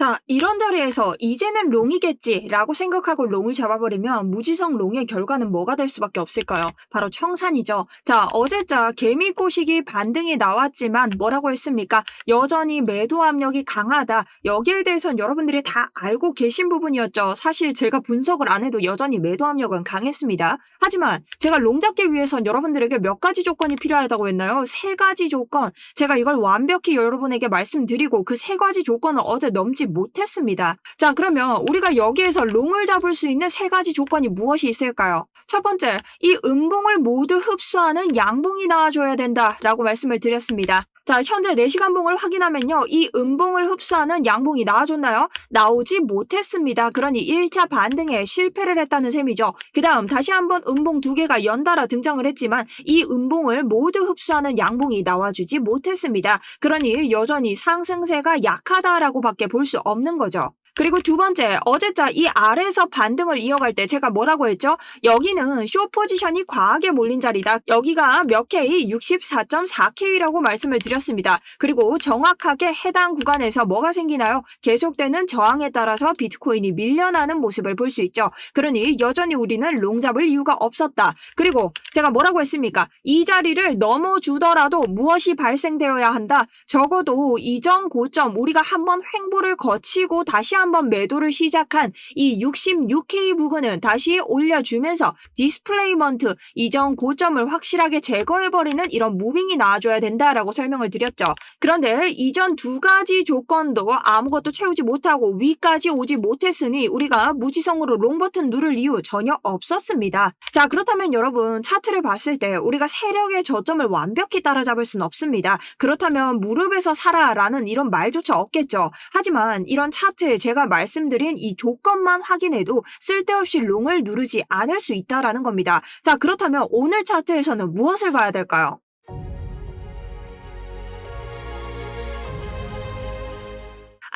자, 이런 자리에서 이제는 롱이겠지라고 생각하고 롱을 잡아버리면 무지성 롱의 결과는 뭐가 될 수밖에 없을까요? 바로 청산이죠. 자, 어제자 개미꼬시기 반등이 나왔지만 뭐라고 했습니까? 여전히 매도 압력이 강하다. 여기에 대해서는 여러분들이 다 알고 계신 부분이었죠. 사실 제가 분석을 안 해도 여전히 매도 압력은 강했습니다. 하지만 제가 롱 잡기 위해선 여러분들에게 몇 가지 조건이 필요하다고 했나요? 세 가지 조건. 제가 이걸 완벽히 여러분에게 말씀드리고 그 세 가지 조건을 어제 넘지 못했습니다. 자, 그러면 우리가 여기에서 롱을 잡을 수 있는 세 가지 조건이 무엇이 있을까요? 첫 번째, 이 음봉을 모두 흡수하는 양봉이 나와줘야 된다라고 말씀을 드렸습니다. 자, 현재 4시간 봉을 확인하면요. 이 음봉을 흡수하는 양봉이 나와줬나요? 나오지 못했습니다. 그러니 1차 반등에 실패를 했다는 셈이죠. 그 다음 다시 한번 음봉 2개가 연달아 등장을 했지만 이 음봉을 모두 흡수하는 양봉이 나와주지 못했습니다. 그러니 여전히 상승세가 약하다라고 밖에 볼 수 없는 거죠. 그리고 두 번째, 어제자 이 아래에서 반등을 이어갈 때 제가 뭐라고 했죠? 여기는 숏 포지션이 과하게 몰린 자리다. 여기가 몇 K? 64.4K라고 말씀을 드렸습니다. 그리고 정확하게 해당 구간에서 뭐가 생기나요? 계속되는 저항에 따라서 비트코인이 밀려나는 모습을 볼 수 있죠. 그러니 여전히 우리는 롱 잡을 이유가 없었다. 그리고 제가 뭐라고 했습니까? 이 자리를 넘어주더라도 무엇이 발생되어야 한다. 적어도 이전 고점 우리가 한번 횡보를 거치고 다시 한번 매도를 시작한 이 66K 부근은 다시 올려주면서 디스플레이먼트 이전 고점을 확실하게 제거해버리는 이런 무빙이 나와줘야 된다라고 설명을 드렸죠. 그런데 이전 두 가지 조건도 아무것도 채우지 못하고 위까지 오지 못했으니 우리가 무지성으로 롱 버튼 누를 이유 전혀 없었습니다. 자, 그렇다면 여러분 차트를 봤을 때 우리가 세력의 저점을 완벽히 따라잡을 수는 없습니다. 그렇다면 무릎에서 살아라는 이런 말조차 없겠죠. 하지만 이런 차트에 제가 말씀드린 이 조건만 확인해도 쓸데없이 롱을 누르지 않을 수 있다라는 겁니다. 자, 그렇다면 오늘 차트에서는 무엇을 봐야 될까요?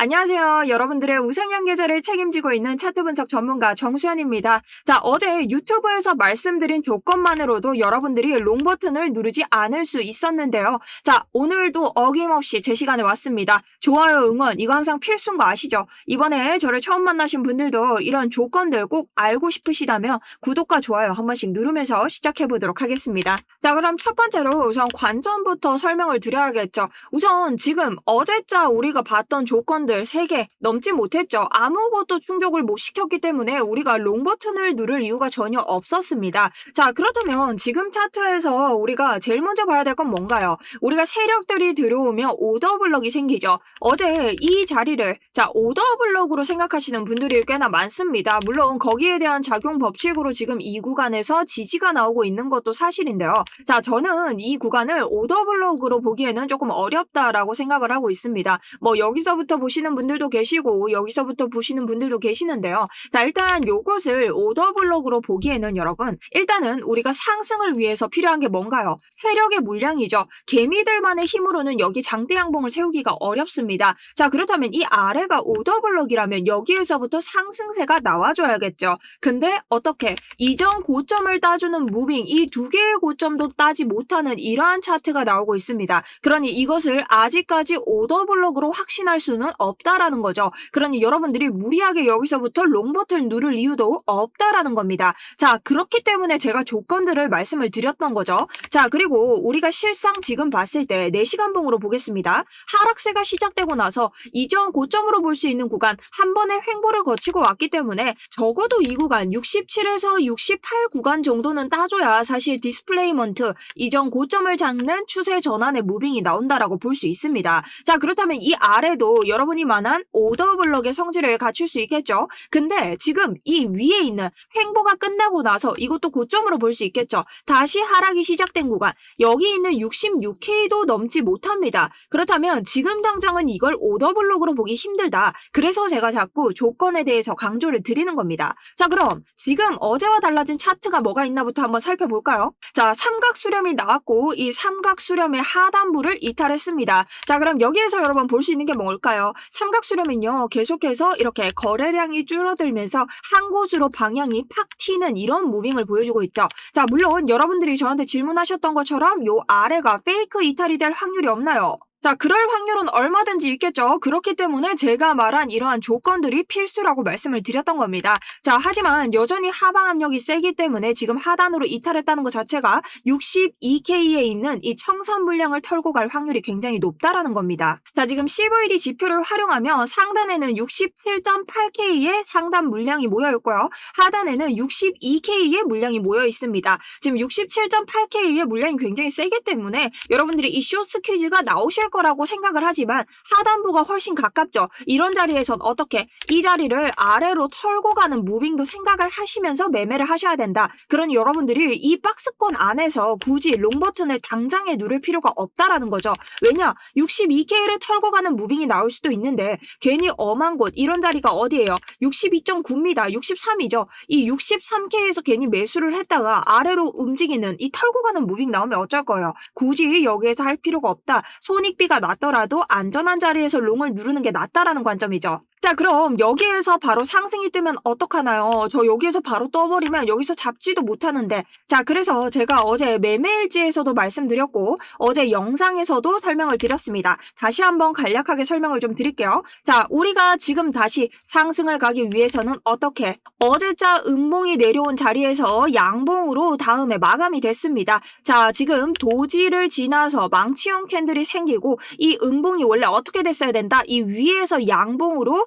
안녕하세요. 여러분들의 우상향 계좌를 책임지고 있는 차트 분석 전문가 정수현입니다. 자, 어제 유튜브에서 말씀드린 조건만으로도 여러분들이 롱 버튼을 누르지 않을 수 있었는데요. 자, 오늘도 어김없이 제 시간에 왔습니다. 좋아요, 응원 이거 항상 필수인 거 아시죠? 이번에 저를 처음 만나신 분들도 이런 조건들 꼭 알고 싶으시다면 구독과 좋아요 한 번씩 누르면서 시작해보도록 하겠습니다. 자, 그럼 첫 번째로 우선 관점부터 설명을 드려야겠죠. 우선 지금 어제자 우리가 봤던 조건들 3개 넘지 못했죠. 아무것도 충족을 못 시켰기 때문에 우리가 롱 버튼을 누를 이유가 전혀 없었습니다. 자, 그렇다면 지금 차트에서 우리가 제일 먼저 봐야 될 건 뭔가요? 우리가 세력들이 들어오면 오더 블럭이 생기죠. 어제 이 자리를 자 오더 블럭으로 생각하시는 분들이 꽤나 많습니다. 물론 거기에 대한 작용 법칙으로 지금 이 구간에서 지지가 나오고 있는 것도 사실인데요. 자, 저는 이 구간을 오더 블럭으로 보기에는 조금 어렵다라고 생각을 하고 있습니다. 뭐 여기서부터 보시는 분들도 계시고 여기서부터 보시는 분들도 계시는데요. 자, 일단 요것을 오더 블럭으로 보기에는 여러분 일단은 우리가 상승을 위해서 필요한 게 뭔가요? 세력의 물량이죠. 개미들만의 힘으로는 여기 장대 양봉을 세우기가 어렵습니다. 자, 그렇다면 이 아래가 오더 블럭이라면 여기에서부터 상승세가 나와줘야겠죠. 근데 어떻게 이전 고점을 따주는 무빙 이 두 개의 고점도 따지 못하는 이러한 차트가 나오고 있습니다. 그러니 이것을 아직까지 오더 블럭으로 확신할 수는 없다라는 거죠. 그러니 여러분들이 무리하게 여기서부터 롱 버튼을 누를 이유도 없다라는 겁니다. 자, 그렇기 때문에 제가 조건들을 말씀을 드렸던 거죠. 자, 그리고 우리가 실상 지금 봤을 때 4시간 봉으로 보겠습니다. 하락세가 시작되고 나서 이전 고점으로 볼 수 있는 구간 한 번의 횡보를 거치고 왔기 때문에 적어도 이 구간 67에서 68 구간 정도는 따줘야 사실 디스플레이먼트 이전 고점을 잡는 추세 전환의 무빙이 나온다라고 볼 수 있습니다. 자, 그렇다면 이 아래도 여러분이 만한 오더 블럭의 성질을 갖출 수 있겠죠. 근데 지금 이 위에 있는 횡보가 끝나고 나서 이것도 고점으로 볼 수 있겠죠. 다시 하락이 시작된 구간 여기 있는 66K도 넘지 못합니다. 그렇다면 지금 당장은 이걸 오더 블럭으로 보기 힘들다. 그래서 제가 자꾸 조건에 대해서 강조를 드리는 겁니다. 자, 그럼 지금 어제와 달라진 차트가 뭐가 있나부터 한번 살펴볼까요? 자, 삼각 수렴이 나왔고 이 삼각 수렴의 하단부를 이탈했습니다. 자, 그럼 여기에서 여러분 볼 수 있는 게 뭘까요? 삼각 수렴은요 계속해서 이렇게 거래량이 줄어들면서 한 곳으로 방향이 팍 튀는 이런 무빙을 보여주고 있죠. 자, 물론 여러분들이 저한테 질문하셨던 것처럼 요 아래가 페이크 이탈이 될 확률이 없나요? 자, 그럴 확률은 얼마든지 있겠죠. 그렇기 때문에 제가 말한 이러한 조건들이 필수라고 말씀을 드렸던 겁니다. 자, 하지만 여전히 하방 압력이 세기 때문에 지금 하단으로 이탈했다는 것 자체가 62K에 있는 이 청산 물량을 털고 갈 확률이 굉장히 높다라는 겁니다. 자, 지금 CVD 지표를 활용하면 상단에는 67.8K의 상단 물량이 모여 있고요. 하단에는 62K의 물량이 모여 있습니다. 지금 67.8K의 물량이 굉장히 세기 때문에 여러분들이 이 쇼스 퀴즈가 나오실 거라고 생각을 하지만 하단부가 훨씬 가깝죠. 이런 자리에선 어떻게 이 자리를 아래로 털고 가는 무빙도 생각을 하시면서 매매를 하셔야 된다. 그러니 여러분들이 이 박스권 안에서 굳이 롱 버튼을 당장에 누를 필요가 없다라는 거죠. 왜냐? 62K를 털고 가는 무빙이 나올 수도 있는데 괜히 엄한 곳 이런 자리가 어디예요? 62.9입니다. 63이죠. 이 63K에서 괜히 매수를 했다가 아래로 움직이는 이 털고 가는 무빙 나오면 어쩔 거예요. 굳이 여기에서 할 필요가 없다. 손익비가 낮더라도 안전한 자리에서 롱을 누르는 게 낫다라는 관점이죠. 자, 그럼 여기에서 바로 상승이 뜨면 어떡하나요? 저 여기에서 바로 떠버리면 여기서 잡지도 못하는데. 자, 그래서 제가 어제 매매일지에서도 말씀드렸고 어제 영상에서도 설명을 드렸습니다. 다시 한번 간략하게 설명을 좀 드릴게요. 자, 우리가 지금 다시 상승을 가기 위해서는 어떻게? 어제자 음봉이 내려온 자리에서 양봉으로 다음에 마감이 됐습니다. 자, 지금 도지를 지나서 망치형 캔들이 생기고 이 음봉이 원래 어떻게 됐어야 된다? 이 위에서 양봉으로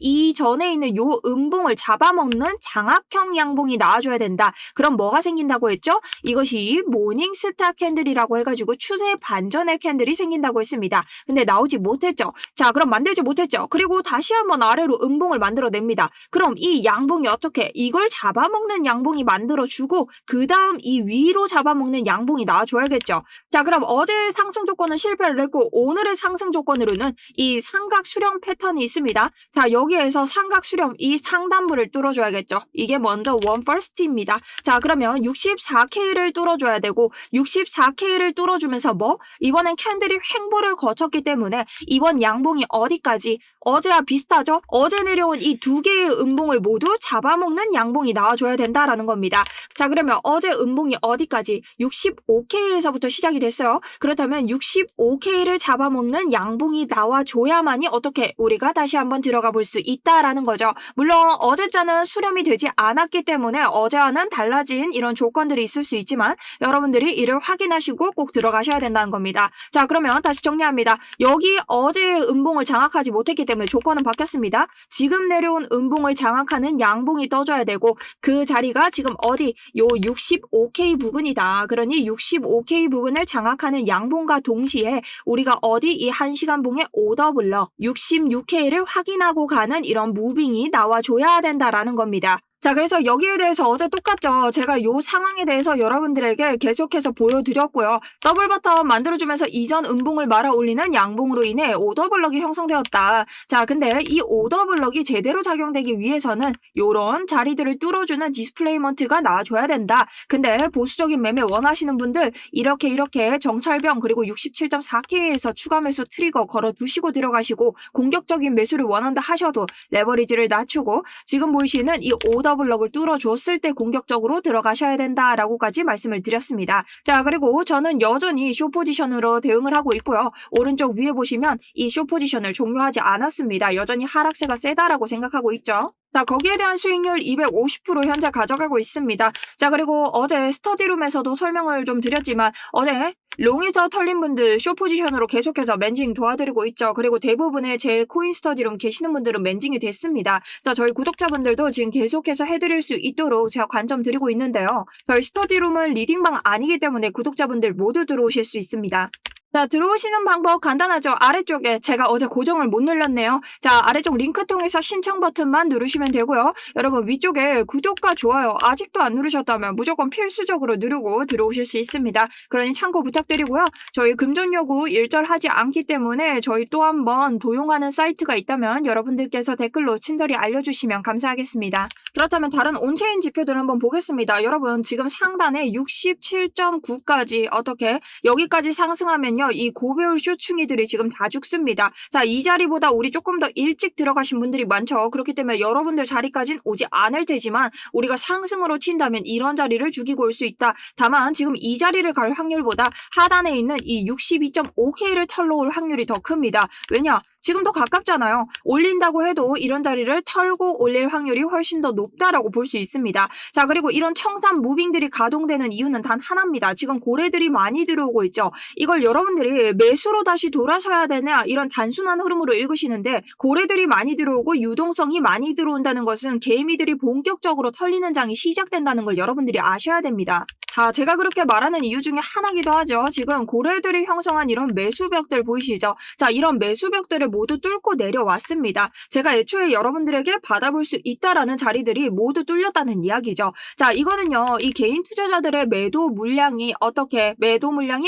이전에 있는 요 음봉을 잡아먹는 장악형 양봉이 나와줘야 된다. 그럼 뭐가 생긴다고 했죠? 이것이 모닝스타 캔들이라고 해가지고 추세 반전의 캔들이 생긴다고 했습니다. 근데 나오지 못했죠. 자, 그럼 만들지 못했죠. 그리고 다시 한번 아래로 음봉을 만들어냅니다. 그럼 이 양봉이 어떻게? 이걸 잡아먹는 양봉이 만들어주고 그 다음 이 위로 잡아먹는 양봉이 나와줘야겠죠. 자, 그럼 어제 상승 조건은 실패를 했고 오늘의 상승 조건으로는 이 삼각 수렴 패턴이 있습니다. 자, 여기에서 삼각 수렴 이 상단부를 뚫어줘야겠죠. 이게 먼저 원 퍼스트입니다. 자, 그러면 64K를 뚫어줘야 되고 64K를 뚫어주면서 뭐? 이번엔 캔들이 횡보를 거쳤기 때문에 이번 양봉이 어디까지? 어제와 비슷하죠? 어제 내려온 이 두 개의 음봉을 모두 잡아먹는 양봉이 나와줘야 된다라는 겁니다. 자, 그러면 어제 음봉이 어디까지? 65K에서부터 시작이 됐어요. 그렇다면 65K를 잡아먹는 양봉이 나와줘야만이 어떻게 우리가 다시 한번 들어가 볼 수 있다라는 거죠. 물론 어제자는 수렴이 되지 않았기 때문에 어제와는 달라진 이런 조건들이 있을 수 있지만 여러분들이 이를 확인하시고 꼭 들어가셔야 된다는 겁니다. 자, 그러면 다시 정리합니다. 여기 어제의 음봉을 장악하지 못했기 때문에 조건은 바뀌었습니다. 지금 내려온 음봉을 장악하는 양봉이 떠줘야 되고 그 자리가 지금 어디? 요 65K 부근이다. 그러니 65K 부근을 장악하는 양봉과 동시에 우리가 어디? 이 1시간 봉의 오더블럭 66K를 확인하고 가는 이런 무빙이 나와줘야 된다라는 겁니다. 자, 그래서 여기에 대해서 어제 똑같죠. 제가 요 상황에 대해서 여러분들에게 계속해서 보여드렸고요. 더블 버튼 만들어주면서 이전 음봉을 말아 올리는 양봉으로 인해 오더블럭이 형성되었다. 자, 근데 이 오더블럭이 제대로 작용되기 위해서는 요런 자리들을 뚫어주는 디스플레이먼트가 나와줘야 된다. 근데 보수적인 매매 원하시는 분들 이렇게 정찰병 그리고 67.4K에서 추가 매수 트리거 걸어두시고 들어가시고 공격적인 매수를 원한다 하셔도 레버리지를 낮추고 지금 보이시는 이 오더블럭을 뚫어줬을 때 공격적으로 들어가셔야 된다라고까지 말씀을 드렸습니다. 자, 그리고 저는 여전히 숏 포지션으로 대응을 하고 있고요. 오른쪽 위에 보시면 이 숏 포지션을 종료하지 않았습니다. 여전히 하락세가 세다라고 생각하고 있죠. 자, 거기에 대한 수익률 250% 현재 가져가고 있습니다. 자, 그리고 어제 스터디룸에서도 설명을 좀 드렸지만 어제 롱에서 털린 분들 숏 포지션으로 계속해서 맨징 도와드리고 있죠. 그리고 대부분의 제 코인 스터디룸 계시는 분들은 맨징이 됐습니다. 자, 저희 구독자분들도 지금 계속해서 해드릴 수 있도록 제가 관점 드리고 있는데요. 저희 스터디룸은 리딩방 아니기 때문에 구독자분들 모두 들어오실 수 있습니다. 자, 들어오시는 방법 간단하죠. 아래쪽에 제가 어제 고정을 못 눌렀네요. 자, 아래쪽 링크 통해서 신청 버튼만 누르시면 되고요. 여러분 위쪽에 구독과 좋아요 아직도 안 누르셨다면 무조건 필수적으로 누르고 들어오실 수 있습니다. 그러니 참고 부탁드리고요. 저희 금전 요구 일절하지 않기 때문에 저희 또 한 번 도용하는 사이트가 있다면 여러분들께서 댓글로 친절히 알려주시면 감사하겠습니다. 그렇다면 다른 온체인 지표들 한번 보겠습니다. 여러분 지금 상단에 67.9까지 어떻게 여기까지 상승하면요. 보면요. 이 고배울 쇼충이들이 지금 다 죽습니다. 자, 이 자리보다 우리 조금 더 일찍 들어가신 분들이 많죠. 그렇기 때문에 여러분들 자리까진 오지 않을 테지만 우리가 상승으로 튄다면 이런 자리를 죽이고 올 수 있다. 다만 지금 이 자리를 갈 확률보다 하단에 있는 이 62.5K를 털러 올 확률이 더 큽니다. 왜냐? 지금 더 가깝잖아요. 올린다고 해도 이런 자리를 털고 올릴 확률이 훨씬 더 높다라고 볼 수 있습니다. 자, 그리고 이런 청산 무빙들이 가동되는 이유는 단 하나입니다. 지금 고래들이 많이 들어오고 있죠. 이걸 여러분들이 매수로 다시 돌아서야 되냐 이런 단순한 흐름으로 읽으시는데 고래들이 많이 들어오고 유동성이 많이 들어온다는 것은 개미들이 본격적으로 털리는 장이 시작된다는 걸 여러분들이 아셔야 됩니다. 자, 제가 그렇게 말하는 이유 중에 하나기도 하죠. 지금 고래들이 형성한 이런 매수벽들 보이시죠? 자, 이런 매수벽들을 모두 뚫고 내려왔습니다. 제가 애초에 여러분들에게 받아볼 수 있다라는 자리들이 모두 뚫렸다는 이야기죠. 자, 이거는요. 이 개인 투자자들의 매도 물량이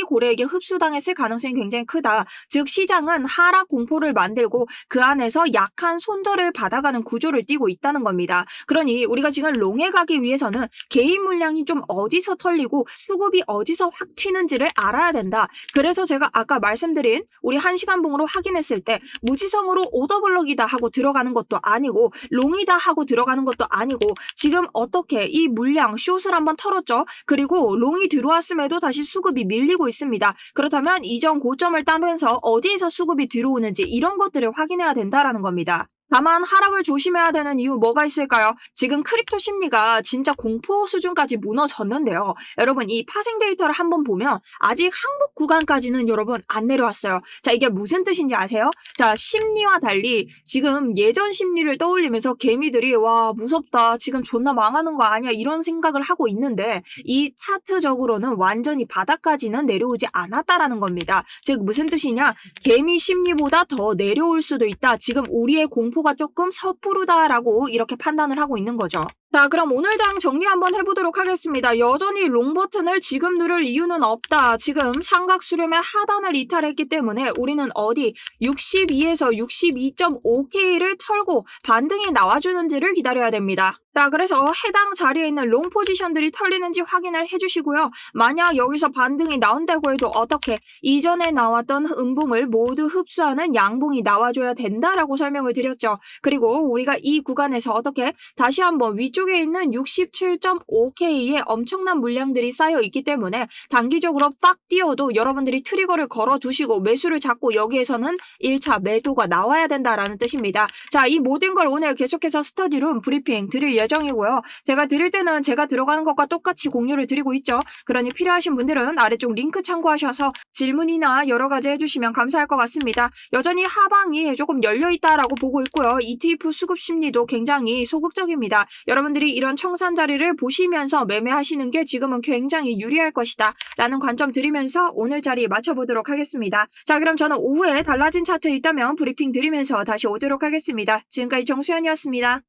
고래에게 흡수당했을 가능성이 굉장히 크다. 즉 시장은 하락 공포를 만들고 그 안에서 약한 손절을 받아가는 구조를 띠고 있다는 겁니다. 그러니 우리가 지금 롱에 가기 위해서는 개인 물량이 좀 어디서 털리고 수급이 어디서 확 튀는지를 알아야 된다. 그래서 제가 아까 말씀드린 우리 1시간 봉으로 확인했을 때 무지성으로 오더블럭이다 하고 들어가는 것도 아니고 롱이다 하고 들어가는 것도 아니고 지금 어떻게 이 물량 숏을 한번 털었죠. 그리고 롱이 들어왔음에도 다시 수급이 밀리고 있습니다. 그렇다면 이전 고점을 따면서 어디에서 수급이 들어오는지 이런 것들을 확인해야 된다라는 겁니다. 다만 하락을 조심해야 되는 이유 뭐가 있을까요? 지금 크립토 심리가 진짜 공포 수준까지 무너졌는데요. 여러분 이 파생 데이터를 한번 보면 아직 항복 구간까지는 여러분 안 내려왔어요. 자, 이게 무슨 뜻인지 아세요? 자, 심리와 달리 지금 예전 심리를 떠올리면서 개미들이 와 무섭다 지금 존나 망하는 거 아니야 이런 생각을 하고 있는데 이 차트적으로는 완전히 바닥까지는 내려오지 않았다라는 겁니다. 즉 무슨 뜻이냐? 개미 심리보다 더 내려올 수도 있다. 지금 우리의 공포가 조금 섣부르다라고 이렇게 판단을 하고 있는 거죠. 자, 그럼 오늘 장 정리 한번 해보도록 하겠습니다. 여전히 롱 버튼을 지금 누를 이유는 없다. 지금 삼각 수렴의 하단을 이탈했기 때문에 우리는 어디 62에서 62.5K를 털고 반등이 나와주는지를 기다려야 됩니다. 자, 그래서 해당 자리에 있는 롱 포지션들이 털리는지 확인을 해주시고요. 만약 여기서 반등이 나온다고 해도 어떻게 이전에 나왔던 음봉을 모두 흡수하는 양봉이 나와줘야 된다라고 설명을 드렸죠. 그리고 우리가 이 구간에서 어떻게 다시 한번 위쪽에 있는 67.5K의 엄청난 물량들이 쌓여 있기 때문에 단기적으로 빡 뛰어도 여러분들이 트리거를 걸어 두시고 매수를 잡고 여기에서는 1차 매도가 나와야 된다라는 뜻입니다. 자, 이 모든 걸 오늘 계속해서 스터디룸 브리핑 드릴 예정이고요. 제가 드릴 때는 제가 들어가는 것과 똑같이 공유를 드리고 있죠. 그러니 필요하신 분들은 아래쪽 링크 참고하셔서 질문이나 여러 가지 해주시면 감사할 것 같습니다. 여전히 하방이 조금 열려있다라고 보고 있고요. ETF 수급 심리도 굉장히 소극적입니다. 여러분들이 이런 청산 자리를 보시면서 매매하시는 게 지금은 굉장히 유리할 것이다 라는 관점 드리면서 오늘 자리 마쳐보도록 하겠습니다. 자, 그럼 저는 오후에 달라진 차트 있다면 브리핑 드리면서 다시 오도록 하겠습니다. 지금까지 정수연이었습니다.